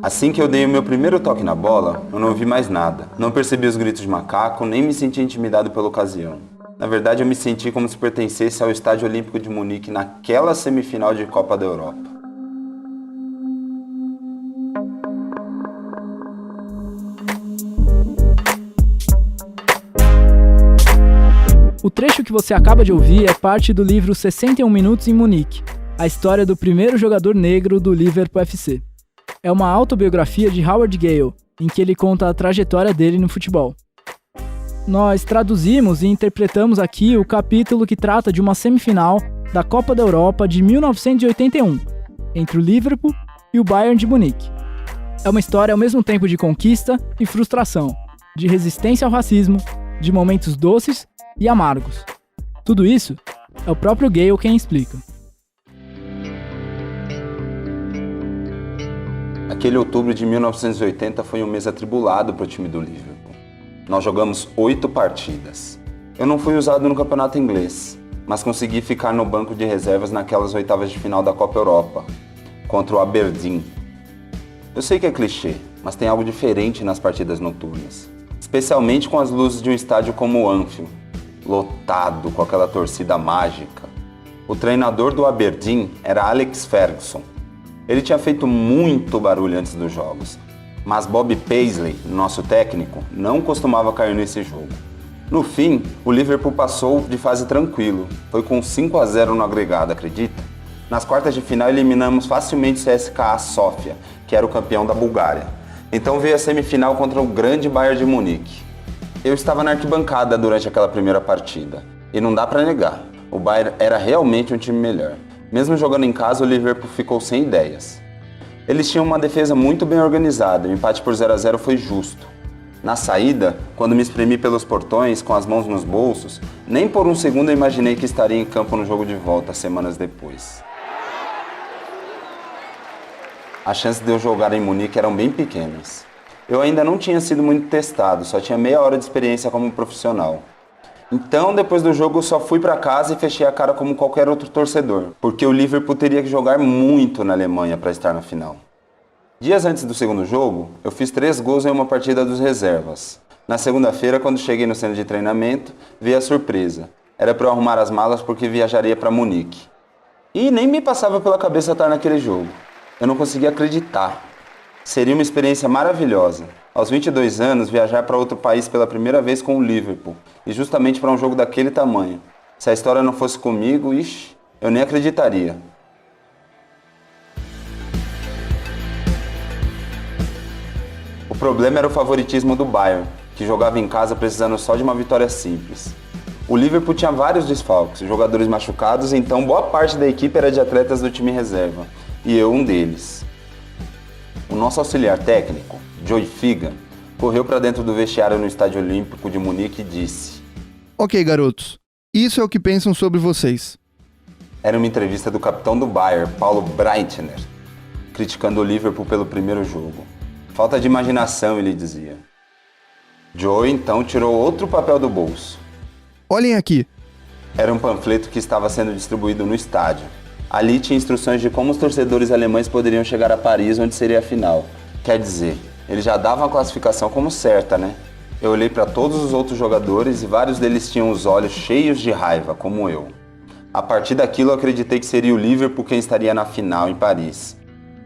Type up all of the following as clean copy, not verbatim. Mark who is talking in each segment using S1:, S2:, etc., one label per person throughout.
S1: Assim que eu dei o meu primeiro toque na bola, eu não ouvi mais nada. Não percebi os gritos de macaco, nem me senti intimidado pela ocasião. Na verdade, eu me senti como se pertencesse ao Estádio Olímpico de Munique naquela semifinal de Copa da Europa.
S2: O trecho que você acaba de ouvir é parte do livro 61 Minutos em Munique, a história do primeiro jogador negro do Liverpool FC. É uma autobiografia de Howard Gale, em que ele conta a trajetória dele no futebol. Nós traduzimos e interpretamos aqui o capítulo que trata de uma semifinal da Copa da Europa de 1981, entre o Liverpool e o Bayern de Munique. É uma história ao mesmo tempo de conquista e frustração, de resistência ao racismo, de momentos doces e amargos. Tudo isso é o próprio Gale quem explica.
S1: Aquele outubro de 1980 foi um mês atribulado para o time do Liverpool. Nós jogamos 8 partidas. Eu não fui usado no campeonato inglês, mas consegui ficar no banco de reservas naquelas oitavas de final da Copa Europa, contra o Aberdeen. Eu sei que é clichê, mas tem algo diferente nas partidas noturnas, especialmente com as luzes de um estádio como o Anfield, lotado com aquela torcida mágica. O treinador do Aberdeen era Alex Ferguson. Ele tinha feito muito barulho antes dos jogos, mas Bob Paisley, nosso técnico, não costumava cair nesse jogo. No fim, o Liverpool passou de fase tranquilo, foi com 5-0 no agregado, acredita? Nas quartas de final eliminamos facilmente o CSKA Sofia, que era o campeão da Bulgária. Então veio a semifinal contra o grande Bayern de Munique. Eu estava na arquibancada durante aquela primeira partida, e não dá pra negar, o Bayern era realmente um time melhor. Mesmo jogando em casa, o Liverpool ficou sem ideias. Eles tinham uma defesa muito bem organizada, o empate por 0-0 foi justo. Na saída, quando me espremi pelos portões, com as mãos nos bolsos, nem por um segundo eu imaginei que estaria em campo no jogo de volta, semanas depois. As chances de eu jogar em Munique eram bem pequenas. Eu ainda não tinha sido muito testado, só tinha meia hora de experiência como profissional. Então, depois do jogo, eu só fui para casa e fechei a cara como qualquer outro torcedor, porque o Liverpool teria que jogar muito na Alemanha para estar na final. Dias antes do segundo jogo, eu fiz 3 gols em uma partida dos reservas. Na segunda-feira, quando cheguei no centro de treinamento, vi a surpresa. Era para eu arrumar as malas porque viajaria para Munique. E nem me passava pela cabeça estar naquele jogo. Eu não conseguia acreditar. Seria uma experiência maravilhosa. Aos 22 anos, viajar para outro país pela primeira vez com o Liverpool, e justamente para um jogo daquele tamanho. Se a história não fosse comigo, eu nem acreditaria. O problema era o favoritismo do Bayern, que jogava em casa precisando só de uma vitória simples. O Liverpool tinha vários desfalques, jogadores machucados, então boa parte da equipe era de atletas do time reserva, e eu um deles. O nosso auxiliar técnico, Joey Figan, correu para dentro do vestiário no Estádio Olímpico de Munique e disse:
S3: Ok, garotos, isso é o que pensam sobre vocês.
S1: Era uma entrevista do capitão do Bayern, Paulo Breitner, criticando o Liverpool pelo primeiro jogo. Falta de imaginação, ele dizia. Joey então tirou outro papel do bolso.
S3: Olhem aqui.
S1: Era um panfleto que estava sendo distribuído no estádio. Ali tinha instruções de como os torcedores alemães poderiam chegar a Paris, onde seria a final. Quer dizer, eles já davam a classificação como certa, né? Eu olhei para todos os outros jogadores e vários deles tinham os olhos cheios de raiva, como eu. A partir daquilo, eu acreditei que seria o Liverpool quem estaria na final em Paris.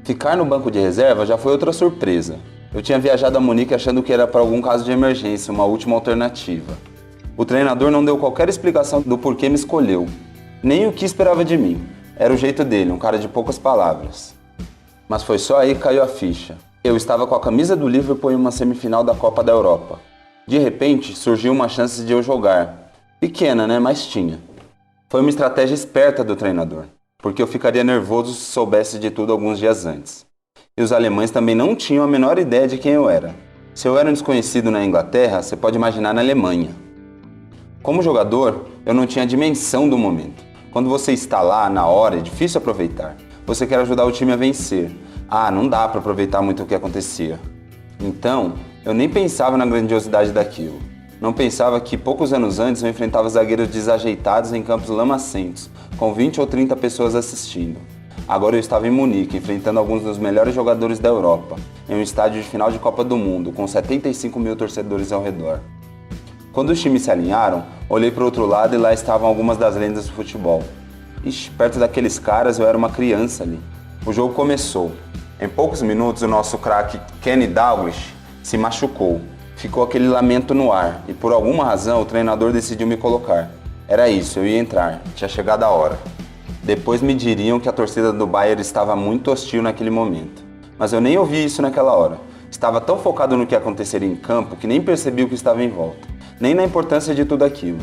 S1: Ficar no banco de reserva já foi outra surpresa. Eu tinha viajado a Munique achando que era para algum caso de emergência, uma última alternativa. O treinador não deu qualquer explicação do porquê me escolheu, nem o que esperava de mim. Era o jeito dele, um cara de poucas palavras. Mas foi só aí que caiu a ficha. Eu estava com a camisa do Liverpool em uma semifinal da Copa da Europa. De repente, surgiu uma chance de eu jogar. Pequena, né? Mas tinha. Foi uma estratégia esperta do treinador, porque eu ficaria nervoso se soubesse de tudo alguns dias antes. E os alemães também não tinham a menor ideia de quem eu era. Se eu era um desconhecido na Inglaterra, você pode imaginar na Alemanha. Como jogador, eu não tinha a dimensão do momento. Quando você está lá, na hora, é difícil aproveitar. Você quer ajudar o time a vencer. Não dá para aproveitar muito o que acontecia. Então, eu nem pensava na grandiosidade daquilo. Não pensava que poucos anos antes eu enfrentava zagueiros desajeitados em campos lamacentos, com 20 ou 30 pessoas assistindo. Agora eu estava em Munique, enfrentando alguns dos melhores jogadores da Europa, em um estádio de final de Copa do Mundo, com 75 mil torcedores ao redor. Quando os times se alinharam, olhei para o outro lado e lá estavam algumas das lendas do futebol. Ixi, perto daqueles caras eu era uma criança ali. O jogo começou. Em poucos minutos, o nosso craque Kenny Dalglish se machucou. Ficou aquele lamento no ar e por alguma razão o treinador decidiu me colocar. Era isso, eu ia entrar, tinha chegado a hora. Depois me diriam que a torcida do Bayern estava muito hostil naquele momento. Mas eu nem ouvi isso naquela hora. Estava tão focado no que aconteceria em campo que nem percebi o que estava em volta, nem na importância de tudo aquilo.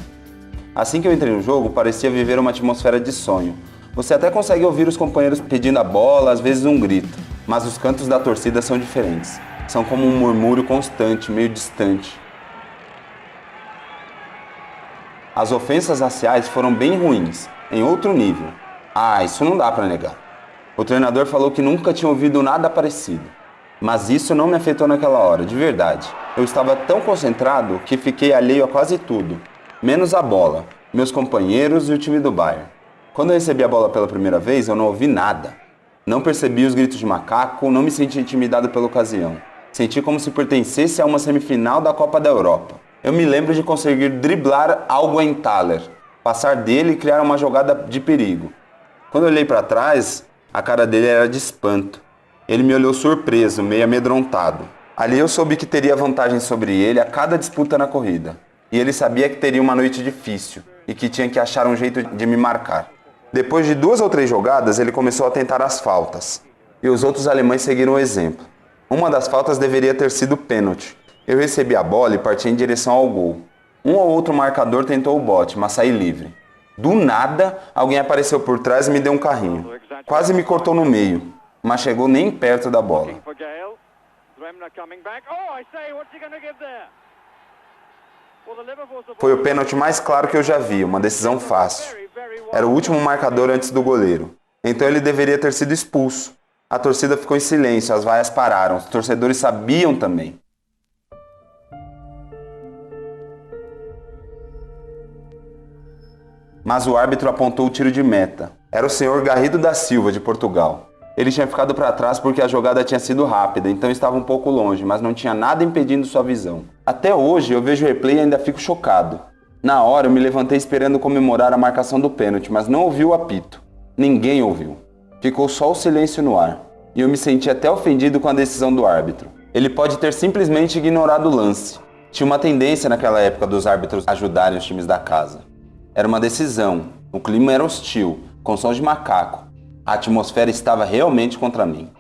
S1: Assim que eu entrei no jogo, parecia viver uma atmosfera de sonho. Você até consegue ouvir os companheiros pedindo a bola, às vezes um grito, mas os cantos da torcida são diferentes. São como um murmúrio constante, meio distante. As ofensas raciais foram bem ruins, em outro nível. Isso não dá pra negar. O treinador falou que nunca tinha ouvido nada parecido. Mas isso não me afetou naquela hora, de verdade. Eu estava tão concentrado que fiquei alheio a quase tudo, menos a bola, meus companheiros e o time do Bayern. Quando eu recebi a bola pela primeira vez, eu não ouvi nada. Não percebi os gritos de macaco, não me senti intimidado pela ocasião. Senti como se pertencesse a uma semifinal da Copa da Europa. Eu me lembro de conseguir driblar Augenthaler, passar dele e criar uma jogada de perigo. Quando eu olhei para trás, a cara dele era de espanto. Ele me olhou surpreso, meio amedrontado. Ali eu soube que teria vantagem sobre ele a cada disputa na corrida. E ele sabia que teria uma noite difícil e que tinha que achar um jeito de me marcar. Depois de 2 ou 3 jogadas, ele começou a tentar as faltas. E os outros alemães seguiram o exemplo. Uma das faltas deveria ter sido pênalti. Eu recebi a bola e parti em direção ao gol. Um ou outro marcador tentou o bote, mas saí livre. Do nada, alguém apareceu por trás e me deu um carrinho. Quase me cortou no meio, mas chegou nem perto da bola. Foi o pênalti mais claro que eu já vi, uma decisão fácil. Era o último marcador antes do goleiro. Então ele deveria ter sido expulso. A torcida ficou em silêncio, as vaias pararam, os torcedores sabiam também. Mas o árbitro apontou o tiro de meta. Era o senhor Garrido da Silva, de Portugal. Ele tinha ficado para trás porque a jogada tinha sido rápida, então estava um pouco longe, mas não tinha nada impedindo sua visão. Até hoje eu vejo o replay e ainda fico chocado. Na hora eu me levantei esperando comemorar a marcação do pênalti, mas não ouvi o apito. Ninguém ouviu. Ficou só o silêncio no ar. E eu me senti até ofendido com a decisão do árbitro. Ele pode ter simplesmente ignorado o lance. Tinha uma tendência naquela época dos árbitros ajudarem os times da casa. Era uma decisão, o clima era hostil, com sons de macaco. A atmosfera estava realmente contra mim.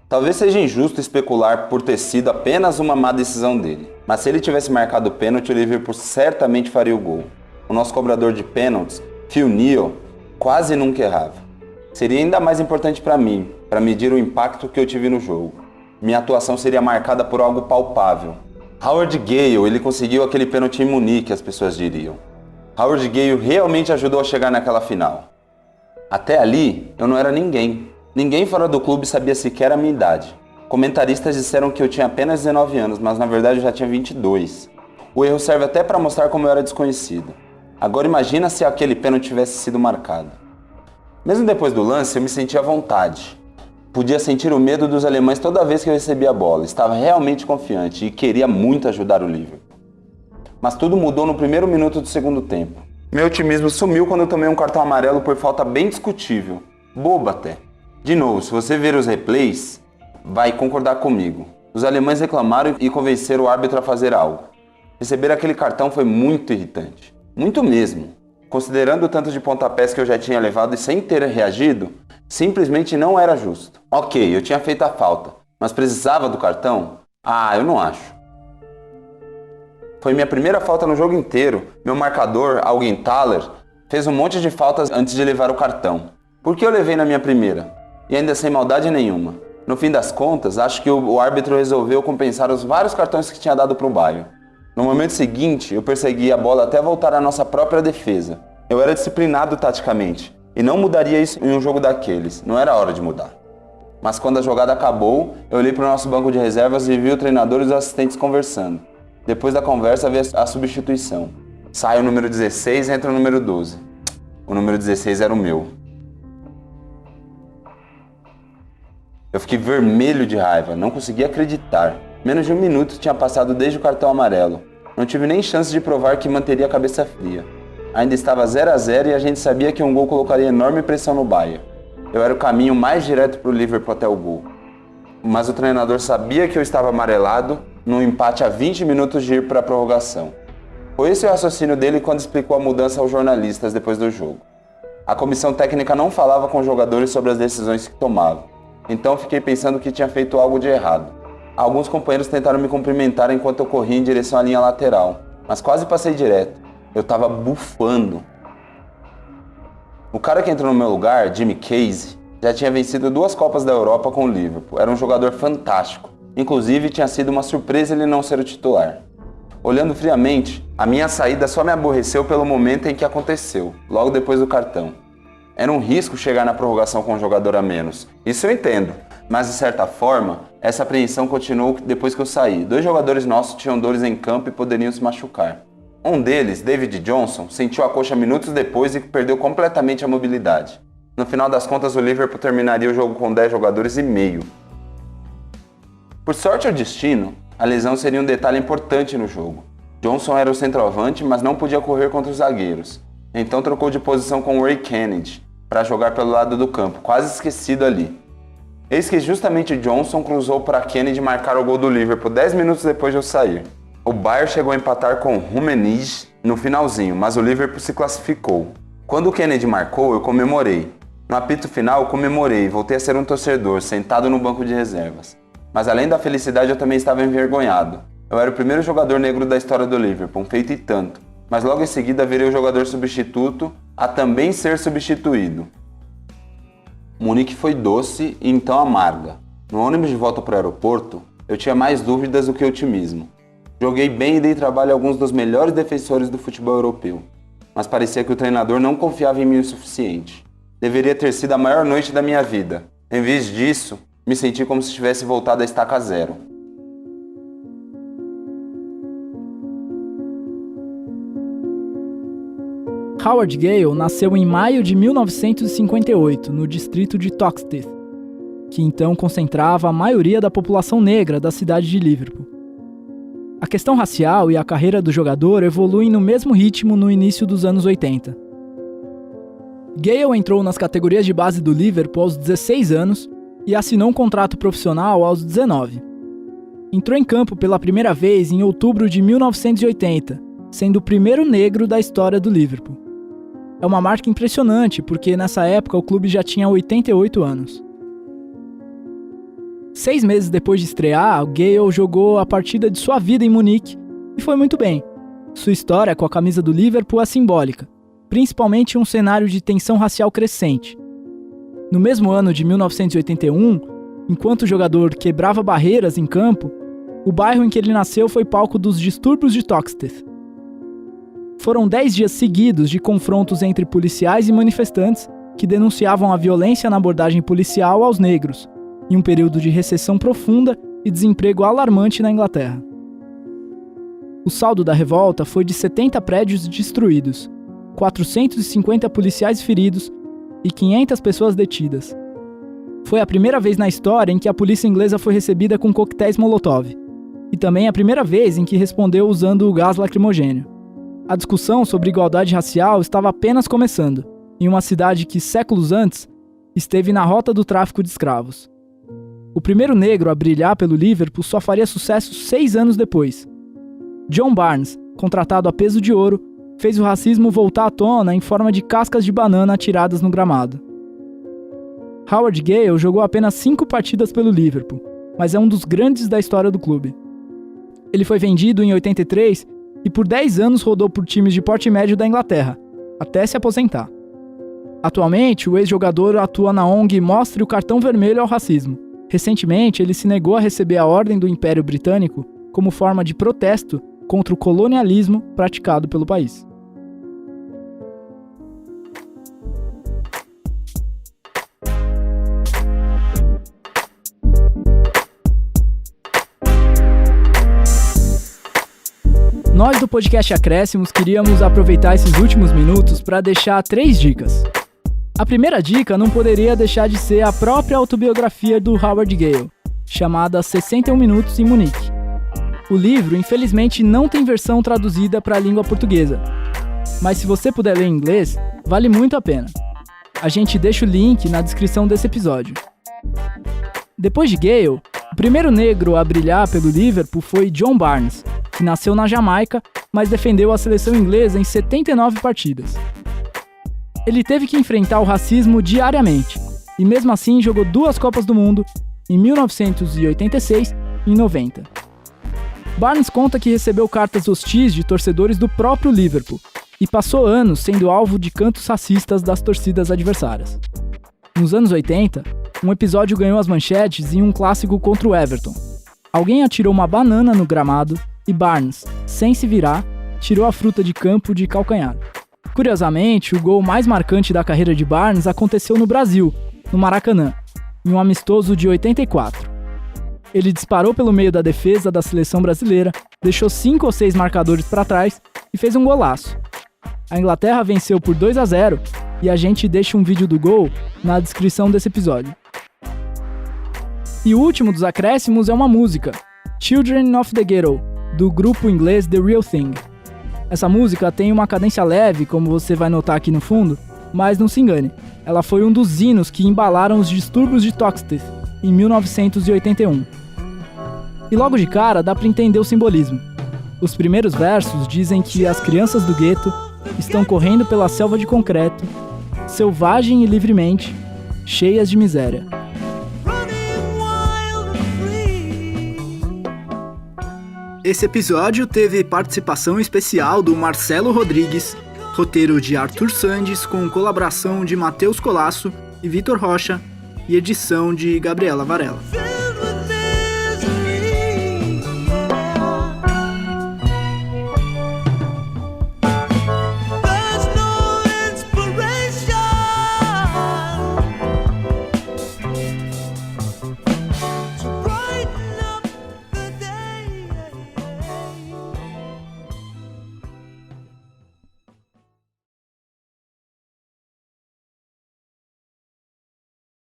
S1: Talvez seja injusto especular por ter sido apenas uma má decisão dele, mas se ele tivesse marcado o pênalti, o Liverpool certamente faria o gol. O nosso cobrador de pênaltis, Phil Neal, quase nunca errava. Seria ainda mais importante para mim, para medir o impacto que eu tive no jogo. Minha atuação seria marcada por algo palpável. Howard Gale, ele conseguiu aquele pênalti em Munique, as pessoas diriam. Howard Gale realmente ajudou a chegar naquela final. Até ali, eu não era ninguém. Ninguém fora do clube sabia sequer a minha idade. Comentaristas disseram que eu tinha apenas 19 anos, mas na verdade eu já tinha 22. O erro serve até para mostrar como eu era desconhecido. Agora imagina se aquele pênalti tivesse sido marcado. Mesmo depois do lance, eu me sentia à vontade. Podia sentir o medo dos alemães toda vez que eu recebia a bola. Estava realmente confiante e queria muito ajudar o Liverpool. Mas tudo mudou no primeiro minuto do segundo tempo. Meu otimismo sumiu quando eu tomei um cartão amarelo por falta bem discutível. Boba até. De novo, se você ver os replays, vai concordar comigo. Os alemães reclamaram e convenceram o árbitro a fazer algo. Receber aquele cartão foi muito irritante. Muito mesmo. Considerando o tanto de pontapés que eu já tinha levado e sem ter reagido, simplesmente não era justo. Ok, eu tinha feito a falta, mas precisava do cartão? Eu não acho. Foi minha primeira falta no jogo inteiro. Meu marcador, Augenthaler, fez um monte de faltas antes de levar o cartão. Por que eu levei na minha primeira? E ainda sem maldade nenhuma. No fim das contas, acho que o árbitro resolveu compensar os vários cartões que tinha dado para o Bayern. No momento seguinte, eu persegui a bola até voltar à nossa própria defesa. Eu era disciplinado taticamente, e não mudaria isso em um jogo daqueles. Não era hora de mudar. Mas quando a jogada acabou, eu olhei para o nosso banco de reservas e vi o treinador e os assistentes conversando. Depois da conversa veio a substituição. Sai o número 16 e entra o número 12. O número 16 era o meu. Eu fiquei vermelho de raiva, não conseguia acreditar. Menos de 1 minuto tinha passado desde o cartão amarelo. Não tive nem chance de provar que manteria a cabeça fria. Ainda estava 0-0 e a gente sabia que um gol colocaria enorme pressão no Bayern. Eu era o caminho mais direto para o Liverpool até o gol. Mas o treinador sabia que eu estava amarelado num empate a 20 minutos de ir para a prorrogação. Foi esse o raciocínio dele quando explicou a mudança aos jornalistas depois do jogo. A comissão técnica não falava com os jogadores sobre as decisões que tomavam. Então fiquei pensando que tinha feito algo de errado. Alguns companheiros tentaram me cumprimentar enquanto eu corria em direção à linha lateral, mas quase passei direto. Eu estava bufando. O cara que entrou no meu lugar, Jimmy Casey, já tinha vencido 2 Copas da Europa com o Liverpool. Era um jogador fantástico. Inclusive, tinha sido uma surpresa ele não ser o titular. Olhando friamente, a minha saída só me aborreceu pelo momento em que aconteceu, logo depois do cartão. Era um risco chegar na prorrogação com um jogador a menos. Isso eu entendo, mas de certa forma, essa apreensão continuou depois que eu saí. 2 jogadores nossos tinham dores em campo e poderiam se machucar. Um deles, David Johnson, sentiu a coxa minutos depois e perdeu completamente a mobilidade. No final das contas, o Liverpool terminaria o jogo com 10 jogadores e meio. Por sorte ou destino, a lesão seria um detalhe importante no jogo. Johnson era o centroavante, mas não podia correr contra os zagueiros. Então trocou de posição com Ray Kennedy para jogar pelo lado do campo, quase esquecido ali. Eis que justamente Johnson cruzou para Kennedy marcar o gol do Liverpool 10 minutos depois de eu sair. O Bayern chegou a empatar com Rummenigge no finalzinho, mas o Liverpool se classificou. Quando o Kennedy marcou, eu comemorei. No apito final, eu comemorei e voltei a ser um torcedor, sentado no banco de reservas. Mas além da felicidade, eu também estava envergonhado. Eu era o primeiro jogador negro da história do Liverpool, um feito e tanto. Mas logo em seguida virei o jogador substituto a também ser substituído. Munique foi doce e então amarga. No ônibus de volta para o aeroporto, eu tinha mais dúvidas do que otimismo. Joguei bem e dei trabalho a alguns dos melhores defensores do futebol europeu. Mas parecia que o treinador não confiava em mim o suficiente. Deveria ter sido a maior noite da minha vida. Em vez disso, me senti como se tivesse voltado à estaca zero.
S2: Howard Gale nasceu em maio de 1958, no distrito de Toxteth, que então concentrava a maioria da população negra da cidade de Liverpool. A questão racial e a carreira do jogador evoluem no mesmo ritmo no início dos anos 80. Gale entrou nas categorias de base do Liverpool aos 16 anos e assinou um contrato profissional aos 19. Entrou em campo pela primeira vez em outubro de 1980, sendo o primeiro negro da história do Liverpool. É uma marca impressionante, porque nessa época o clube já tinha 88 anos. 6 meses depois de estrear, Gale jogou a partida de sua vida em Munique e foi muito bem. Sua história com a camisa do Liverpool é simbólica, principalmente em um cenário de tensão racial crescente. No mesmo ano de 1981, enquanto o jogador quebrava barreiras em campo, o bairro em que ele nasceu foi palco dos distúrbios de Toxteth. Foram 10 dias seguidos de confrontos entre policiais e manifestantes que denunciavam a violência na abordagem policial aos negros, em um período de recessão profunda e desemprego alarmante na Inglaterra. O saldo da revolta foi de 70 prédios destruídos, 450 policiais feridos e 500 pessoas detidas. Foi a primeira vez na história em que a polícia inglesa foi recebida com coquetéis Molotov, e também a primeira vez em que respondeu usando o gás lacrimogêneo. A discussão sobre igualdade racial estava apenas começando, em uma cidade que, séculos antes, esteve na rota do tráfico de escravos. O primeiro negro a brilhar pelo Liverpool só faria sucesso 6 anos depois. John Barnes, contratado a peso de ouro, fez o racismo voltar à tona em forma de cascas de banana atiradas no gramado. Howard Gale jogou apenas 5 partidas pelo Liverpool, mas é um dos grandes da história do clube. Ele foi vendido em 83 e por 10 anos rodou por times de porte médio da Inglaterra, até se aposentar. Atualmente, o ex-jogador atua na ONG Mostre o Cartão Vermelho ao Racismo. Recentemente, ele se negou a receber a Ordem do Império Britânico como forma de protesto contra o colonialismo praticado pelo país. Nós do podcast Acréscimos queríamos aproveitar esses últimos minutos para deixar 3 dicas. A primeira dica não poderia deixar de ser a própria autobiografia do Howard Gale, chamada 61 Minutos em Munique. O livro, infelizmente, não tem versão traduzida para a língua portuguesa, mas se você puder ler em inglês, vale muito a pena. A gente deixa o link na descrição desse episódio. Depois de Gale, o primeiro negro a brilhar pelo Liverpool foi John Barnes, que nasceu na Jamaica, mas defendeu a seleção inglesa em 79 partidas. Ele teve que enfrentar o racismo diariamente, e mesmo assim jogou 2 Copas do Mundo, em 1986 e em 90. Barnes conta que recebeu cartas hostis de torcedores do próprio Liverpool, e passou anos sendo alvo de cantos racistas das torcidas adversárias. Nos anos 80, um episódio ganhou as manchetes em um clássico contra o Everton. Alguém atirou uma banana no gramado e Barnes, sem se virar, tirou a fruta de campo de calcanhar. Curiosamente, o gol mais marcante da carreira de Barnes aconteceu no Brasil, no Maracanã, em um amistoso de 84. Ele disparou pelo meio da defesa da seleção brasileira, deixou 5 ou 6 marcadores para trás e fez um golaço. A Inglaterra venceu por 2-0 e a gente deixa um vídeo do gol na descrição desse episódio. E o último dos acréscimos é uma música, Children of the Ghetto, do grupo inglês The Real Thing. Essa música tem uma cadência leve, como você vai notar aqui no fundo, mas não se engane, ela foi um dos hinos que embalaram os distúrbios de Toxteth em 1981. E logo de cara dá para entender o simbolismo. Os primeiros versos dizem que as crianças do gueto estão correndo pela selva de concreto, selvagem e livremente, cheias de miséria. Esse episódio teve participação especial do Marcelo Rodrigues, roteiro de Arthur Sandes, com colaboração de Matheus Colasso e Vitor Rocha, e edição de Gabriela Varela.